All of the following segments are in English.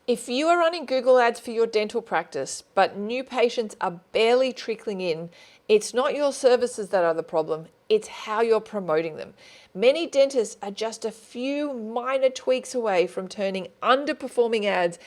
If you are running Google Ads for your dental practice, but new patients are barely trickling in, it's not your services that are the problem, it's how you're promoting them. Many dentists are just a few minor tweaks away from turning underperforming ads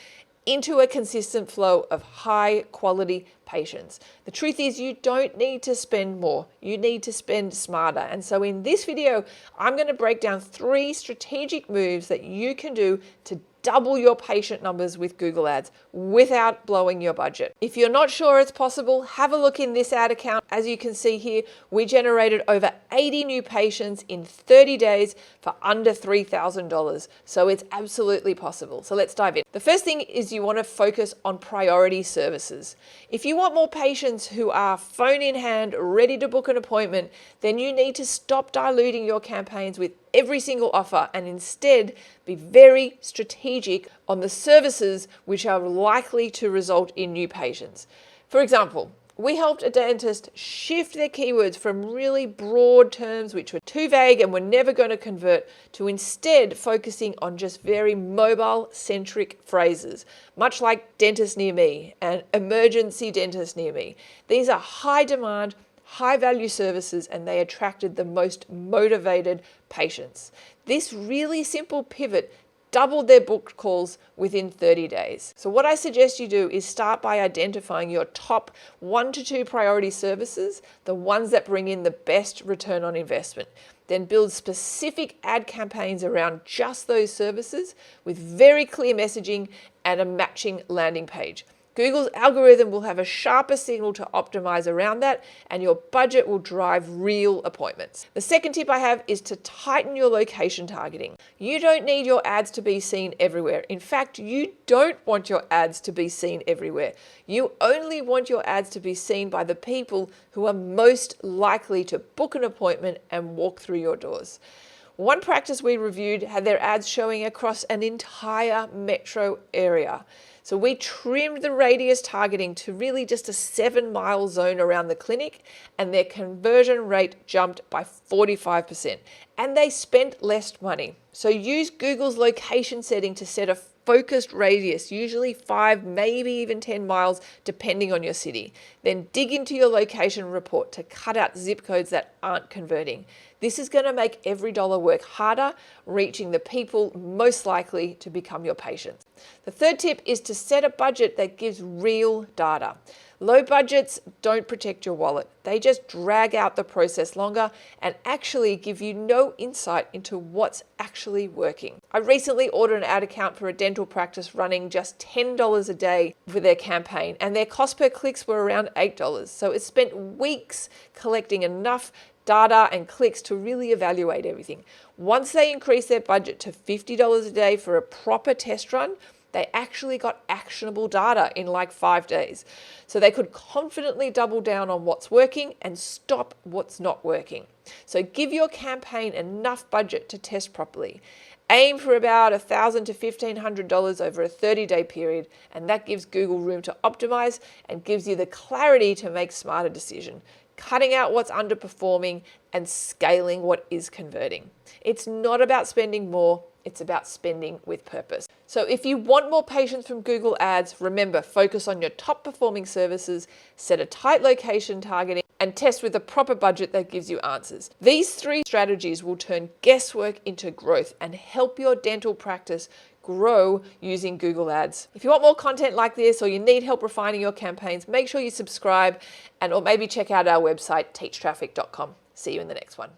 into a consistent flow of high quality patients. The truth is you don't need to spend more, you need to spend smarter. And so in this video, I'm going to break down 3 strategic moves that you can do to double your patient numbers with Google Ads without blowing your budget. If you're not sure it's possible, have a look in this ad account. As you can see here, we generated over 80 new patients in 30 days for under $3,000. So it's absolutely possible. So let's dive in. The first thing is you want to focus on priority services. If you want more patients who are phone in hand, ready to book an appointment, then you need to stop diluting your campaigns with every single offer and instead be very strategic on the services which are likely to result in new patients. For example, we helped a dentist shift their keywords from really broad terms which were too vague and were never going to convert to instead focusing on just very mobile-centric phrases, much like dentist near me and emergency dentist near me. These are high demand, high-value services, and they attracted the most motivated patients. This really simple pivot doubled their booked calls within 30 days. So what I suggest you do is start by identifying your top 1 to 2 priority services, the ones that bring in the best return on investment. Then build specific ad campaigns around just those services with very clear messaging and a matching landing page. Google's algorithm will have a sharper signal to optimize around that, and your budget will drive real appointments. The second tip I have is to tighten your location targeting. You don't need your ads to be seen everywhere. In fact, you don't want your ads to be seen everywhere. You only want your ads to be seen by the people who are most likely to book an appointment and walk through your doors. One practice we reviewed had their ads showing across an entire metro area. So we trimmed the radius targeting to really just a 7-mile zone around the clinic, and their conversion rate jumped by 45%. And they spent less money. So use Google's location setting to set a focused radius, usually 5, maybe even 10 miles, depending on your city. Then dig into your location report to cut out zip codes that aren't converting. This is going to make every dollar work harder, reaching the people most likely to become your patients. The third tip is to set a budget that gives real data. Low budgets don't protect your wallet. They just drag out the process longer and actually give you no insight into what's actually working. I recently ordered an ad account for a dental practice running just $10 a day for their campaign, and their cost per clicks were around $8. So it spent weeks collecting enough data and clicks to really evaluate everything. Once they increased their budget to $50 a day for a proper test run, they actually got actionable data in like 5 days. So they could confidently double down on what's working and stop what's not working. So give your campaign enough budget to test properly. Aim for about $1,000 to $1,500 over a 30-day period, and that gives Google room to optimize and gives you the clarity to make smarter decisions, cutting out what's underperforming and scaling what is converting. It's not about spending more, it's about spending with purpose. So if you want more patients from Google Ads, remember, focus on your top performing services, set a tight location targeting, and test with a proper budget that gives you answers. These 3 strategies will turn guesswork into growth and help your dental practice grow using Google Ads. If you want more content like this, or you need help refining your campaigns, make sure you subscribe or maybe check out our website, teachtraffic.com. See you in the next one.